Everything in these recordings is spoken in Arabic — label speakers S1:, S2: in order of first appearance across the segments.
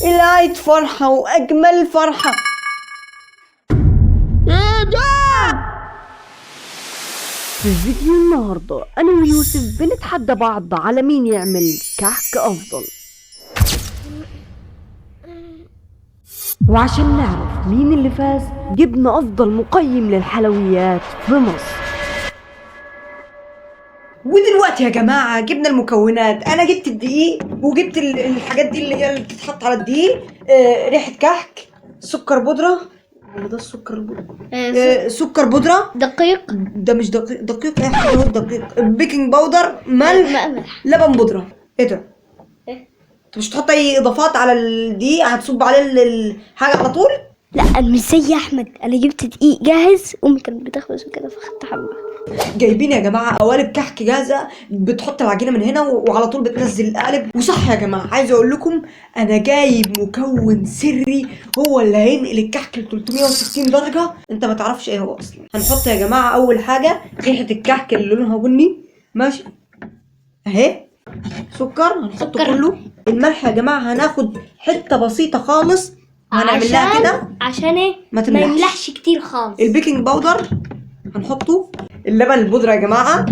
S1: العيد فرحة وأجمل فرحة.
S2: ايه ده؟
S3: في فيديو النهاردة أنا ويوسف بنتحدى بعض على مين يعمل كحك أفضل، وعشان نعرف مين اللي فاز جبنا أفضل مقيم للحلويات في مصر.
S1: ودلوقتي يا جماعة جبنا المكونات. أنا جبت الدقيق وجبت الحاجات دي اللي هي اللي بتتحط على الدقيق، ريحة كحك، سكر بودرة، ولا ده السكر البودرة؟ سكر بودرة،
S2: دقيق.
S1: ده مش دقيق يا حاجة، هو الدقيق، بيكنج باودر، ملح، لبن بودرة. ايه ده؟ انت مش تحط اي اضافات على الدقيق؟ هتصب عليه الحاجة على طول؟
S2: لا انا مش زي احمد، انا جبت دقيق جاهز، امي كانت بتخبز وكده فاخدت حبه.
S1: جايبين يا جماعه قوالب كحك جاهزه، بتحط العجينه من هنا وعلى طول بتنزل القالب. وصح يا جماعه، عايز اقول لكم انا جايب مكون سري هو اللي هينقل الكحك ل 360 درجه، انت ما تعرفش ايه هو اصلا. هنحط يا جماعه اول حاجه ريحه الكحك اللي لونها بني، ماشي اهي. سكر هنحطه كله. الملح يا جماعه هناخد حته بسيطه خالص وهنعمل لها كده
S2: عشان ايه؟
S1: ما
S2: يملحش كتير خالص.
S1: البيكنج باودر هنحطه. اللبن البودرة يا جماعة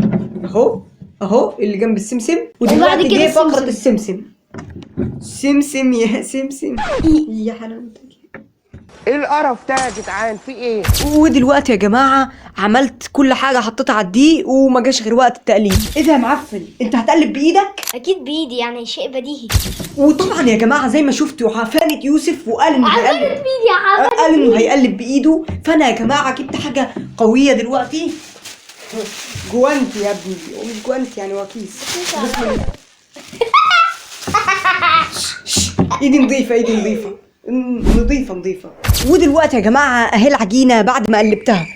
S1: اهو اهو اللي جنب السمسم. ودلوقتي جه فقرة السمسم. سمسم يا سمسم يا حلاوتك.
S4: ايه القرف ده يا جدعان؟ في ايه؟
S1: ودلوقتي يا جماعة عملت كل حاجة، حطيتها على الدقيق وما جاش غير وقت التقليب. ايه ده يا معفن؟ انت هتقلب بايدك؟
S2: اكيد بايدي، يعني شيء بديهي.
S1: وطبعا يا جماعة زي ما شفتوا حفانة يوسف وقال انه
S2: عفنت
S1: هيقلب
S2: بايدي يا حبيبي.
S1: قال انه هيقلب بايده. فانا يا جماعة جبت حاجة قوية دلوقتي، جوانتي يا ابني، ومش جوانتي يعني وكيس. بسم الله. ايدي نظيفة، ايدي نظيفة نظيفة. ودلوقتي يا جماعة اهي العجينة بعد ما قلبتها.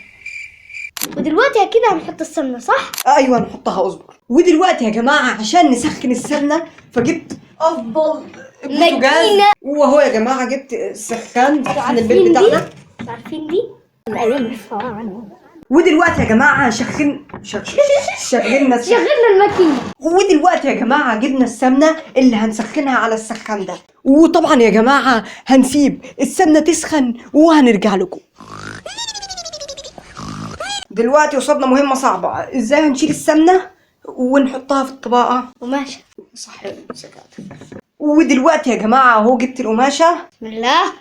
S2: ودلوقتي اكيد هنحط السمنه صح؟
S1: ايوه نحطها، اصبر. ودلوقتي يا جماعة عشان نسخن السمنة فجبت افضل بوتاجاز، وهو يا جماعة جبت السخان سخن البيت بتاعنا.
S2: عارفين دي؟
S1: ودلوقتي يا جماعة شغلنا
S2: الماكينه.
S1: ودلوقتي يا جماعة جبنا السمنة اللي هنسخنها على السخان ده. وطبعا يا جماعة هنسيب السمنة تسخن وهنرجع لكم. دلوقتي قصادنا مهمة صعبة، ازاي هنشيل السمنة ونحطها في الطباقة.
S2: قماشه.
S1: صح. ودلوقتي يا جماعة اهو جبت القماشة.
S2: بسم الله.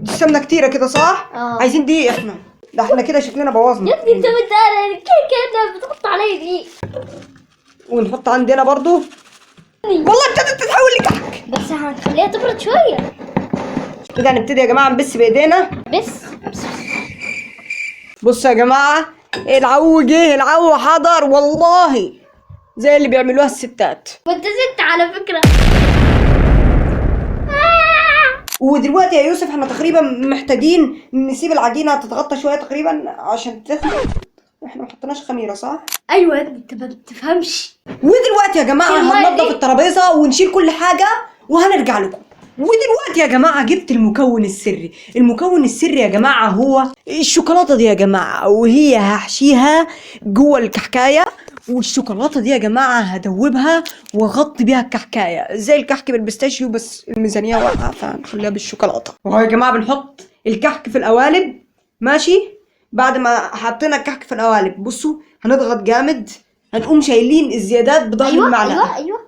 S1: السمنة كتيرة كده صح؟ عايزين دي احنا، ده احنا كده شكلنا بوظنا.
S2: يا ابني انت كده بتحط عليا دي.
S1: ونحط عندنا برضو. والله ابتدت تتحول لكحك،
S2: بس هنخليها تبرد شويه.
S1: كده هنبتدي يا جماعة نبس بايدينا.
S2: بس
S1: بصوا يا جماعة، العو جه، العو حضر والله زي اللي بيعملوها الستات.
S2: وانت زدت على فكرة.
S1: ودلوقتي يا يوسف احنا تقريبا محتاجين نسيب العجينة تتغطى شوية تقريبا عشان تخمر. احنا ما حطيناش خميرة صح؟
S2: ايوه يا ابني انت ما بتفهمش.
S1: ودلوقتي يا جماعة هننضف الترابيزة ونشيل كل حاجة وهنرجع لكم. ودلوقتي يا جماعة جبت المكون السري. المكون السري يا جماعة هو الشوكولاتة دي يا جماعة، وهي هحشيها جوه الكحكاية. والشوكولاتة دي يا جماعة هدوبها واغطي بيها الكحكاية زي الكحك بالبيستاشيو، بس الميزانية واقعة فنخليها بالشوكولاتة. وهو يا جماعة بنحط الكحك في القوالب، ماشي. بعد ما حطينا الكحك في القوالب بصوا هنضغط جامد، هنقوم شايلين الزيادات بضغط المعلقة.
S2: ايوه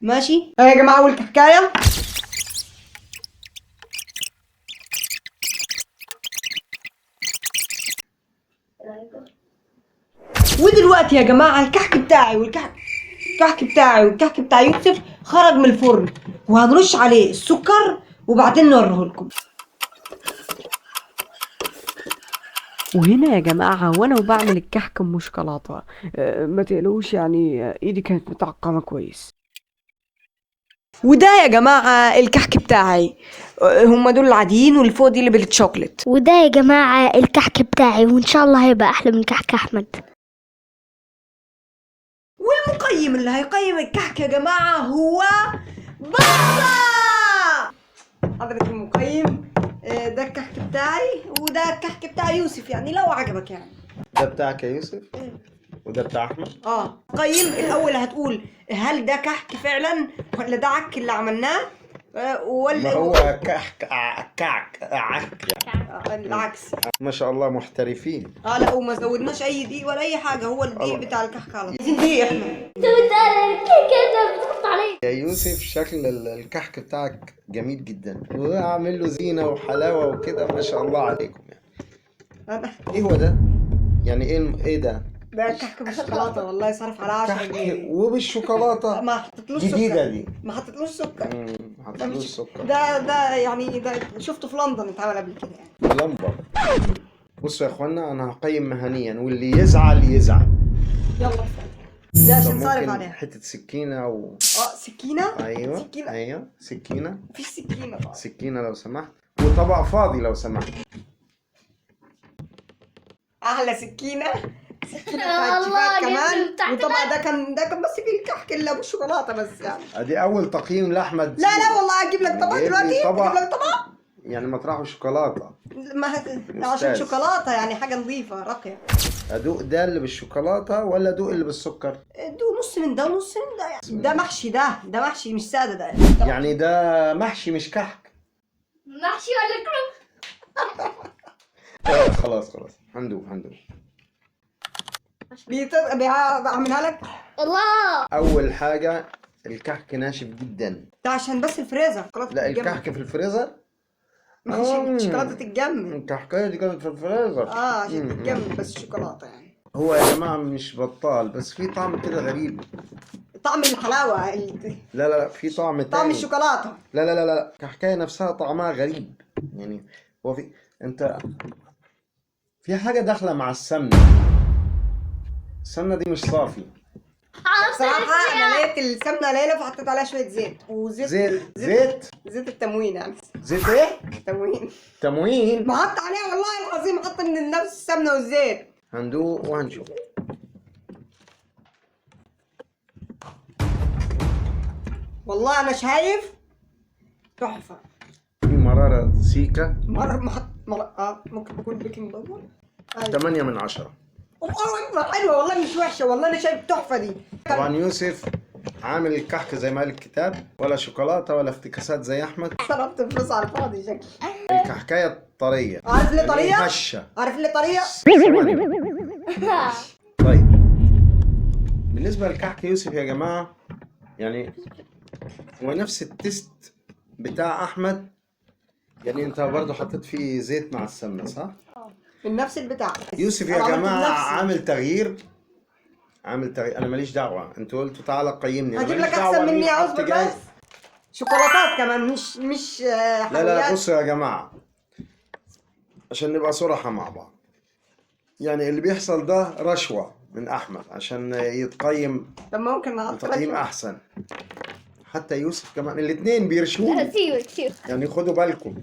S1: ماشي. اهي يا جماعة اول كحكاية. ودلوقتي يا جماعة الكحك بتاعي والكحك بتاع يوسف خرج من الفرن، وهنرش عليه السكر وبعدين نوريه لكم.
S3: وهنا يا جماعة وانا وبعمل الكحك ام شوكولاتة، ما تقلقوش يعني ايدي كانت متعقمة كويس.
S1: وده يا جماعة الكحك بتاعي، هما دول العاديين واللي فوق دي اللي بالشوكليت.
S2: وده يا جماعة الكحك بتاعي، وان شاء الله هيبقى احلى من كحك احمد.
S1: والمقيم اللي هيقيم الكحك يا جماعة هو بابا. حضرة المقيم، ده الكحك بتاعي وده الكحك بتاع يوسف، يعني لو عجبك يعني.
S5: ده بتاعك يا يوسف؟ وده بتاع احمد.
S1: قيم الاول، هتقول هل ده كحك فعلا ولا ده عك اللي عملناه
S5: ما
S1: ولا
S5: هو كحك كعك عك يعني.
S1: العكس.
S5: ما شاء الله محترفين.
S1: لا وما زودناش اي دقيق ولا اي حاجه، هو الدقيق بتاع الكحك على طول. عايزين دقيق احنا.
S2: انت كده بتحط عليه.
S5: يا يوسف شكل الكحك بتاعك جميل جدا، وعامل له زينة وحلاوة وكده، ما شاء الله عليكم يعني. ايه هو ده؟ يعني ايه ده؟
S1: ده كحك بالشوكولاته، والله صرف على 10
S5: كحك
S1: جنيه.
S5: وبالشوكولاتة.
S1: ما حطيتلوش
S5: جديدة
S1: سكر.
S5: دي.
S1: ما حطيتلوش سكر.
S5: ما حطيتلوش سكر.
S1: ده يعني ده شفته في لندن اتعمل قبل كده يعني.
S5: لمبة. بصوا يا اخوانا، انا هقيم مهنيا، واللي يزعل يزعل.
S1: يلا ده عشان
S5: طب
S1: صارف
S5: ممكن
S1: عليها.
S5: حتة سكينة او
S1: سكينه.
S5: ايوه
S1: سكينه.
S5: ايوه سكينة.
S1: مفيش سكينه طبعا.
S5: سكينة لو سمحت، وطبق فاضي لو سمحت.
S1: احلى سكينه. سكينه
S2: والله
S1: بتاعت
S2: جبت
S1: كمان.
S2: بتاعت
S1: وطبعا ده كان بس فيه الكحك اللي ابو الشوكولاته بس يعني.
S5: ادي اول تقييم لاحمد.
S1: لا والله اجيب لك طبق
S5: جيب لي
S1: دلوقتي.
S5: طبق.
S1: اجيب لك طبق.
S5: يعني مطرحه شوكولاتة.
S1: ما عشان
S5: أستاذ.
S1: شوكولاته يعني حاجه نظيفه راقيه.
S5: ادوق ده اللي بالشوكولاتة ولا ادوق اللي بالسكر؟
S1: دو نص من ده ونص من ده يعني. ده محشي، ده محشي مش ساده ده.
S5: يعني ده محشي مش كحك.
S2: محشي ولا كرم؟
S5: خلاص هندوق.
S1: بعملها لك.
S2: الله.
S5: اول حاجة الكحك ناشف جدا.
S1: ده عشان بس الفريزر.
S5: لا الكحك في الفريزر.
S1: عشان الشوكولاته تتجمد.
S5: الكحكاية دي كانت في الفريزر.
S1: عشان تتجمد بس الشوكولاته يعني.
S5: هو يا جماعة مش بطال، بس في طعم كده غريب.
S1: طعم الحلاوه
S5: لا في طعم تاني.
S1: طعم الشوكولاته.
S5: لا الكحكاية نفسها طعمها غريب يعني. هو انت في حاجة داخلة مع السمنة. السمنة دي مش صافي.
S1: صراحه انا لقيت السمنه قليله فحطيت عليها شويه زيت وزيت. زيت التموين يعني.
S5: زيت ايه؟
S1: تموين.
S5: تموين.
S1: ما حط عليها والله العظيم، حط من نفس السمنه والزيت.
S5: هندوق وهنشوف.
S1: والله انا شايف تحفه.
S5: في مرارة سيكا.
S1: ممكن تكون بيكنج باودر.
S5: 8 من 10.
S1: والله حلوه والله مش وحشه، والله انا شايف تحفه دي.
S5: طبعا يوسف عامل الكحك زي ما قال الكتاب، ولا شوكولاتة ولا افتكاسات زي احمد.
S1: صرفت فلوس على الفاضي شكلي.
S5: الكحكاية طرية.
S1: عارف ليه طريه؟
S5: يعني هشة.
S1: عارف ليه طريه؟
S5: ثواني. طيب بالنسبة للكحك يوسف يا جماعة، يعني هو نفس التست بتاع احمد. يعني انت برضو حطيت فيه زيت مع السمنة صح؟
S1: من نفس البتاع.
S5: يوسف يا
S1: أنا عملت
S5: جماعة
S1: بنفسي.
S5: عامل تغيير. انا ماليش دعوة، انتوا قلتوا تعالى قيمني. أنا
S1: هجيب
S5: ماليش
S1: لك
S5: دعوة
S1: احسن
S5: مين
S1: مني،
S5: حط
S1: اصبر
S5: جاي.
S1: بس. شوكولاتات كمان مش
S5: لا
S1: حلويات.
S5: بصوا يا جماعة، عشان نبقى صراحة مع بعض، يعني اللي بيحصل ده رشوة من أحمد عشان يتقيم
S1: طب ممكن احط
S5: تقييم
S1: لك.
S5: أحسن. حتى يوسف كمان، الاتنين بيرشوه.
S2: سيبك.
S5: يعني خدوا بالكم.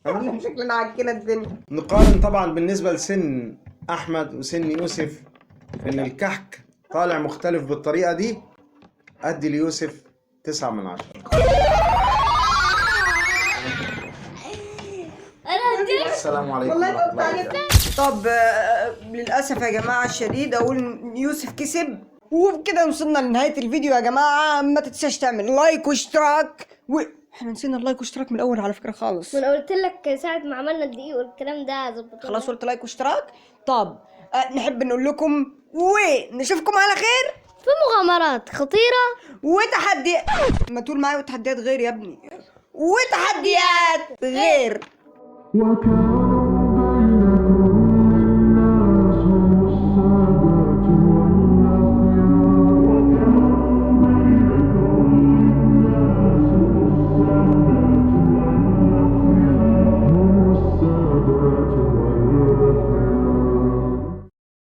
S1: احنا شكلنا عكينا الدنيا.
S5: نقارن طبعا بالنسبة لسن أحمد وسن يوسف، إن الكحك طالع مختلف بالطريقة دي. أدي ليوسف 9 من 10.
S2: انا هديك.
S5: السلام عليكم
S1: والله
S5: ورحمة الله
S1: تعرف.
S5: وبركاته.
S1: طب للاسف يا جماعه الشديد اقول إن يوسف كسب، وبكده وصلنا لنهايه الفيديو يا جماعه. ما تنساش تعمل لايك واشتراك احنا نسينا اللايك واشتراك من الاول على فكره خالص.
S2: وانا قلت لك ساعة ما عملنا الدقيق والكلام ده ظبطنا.
S1: خلاص قلت لايك واشتراك. طب نحب نقول لكم ونشوفكم على خير
S2: في مغامرات خطيرة
S1: وتحديات. ما تقول معايا وتحديات غير يا ابني. وتحديات غير.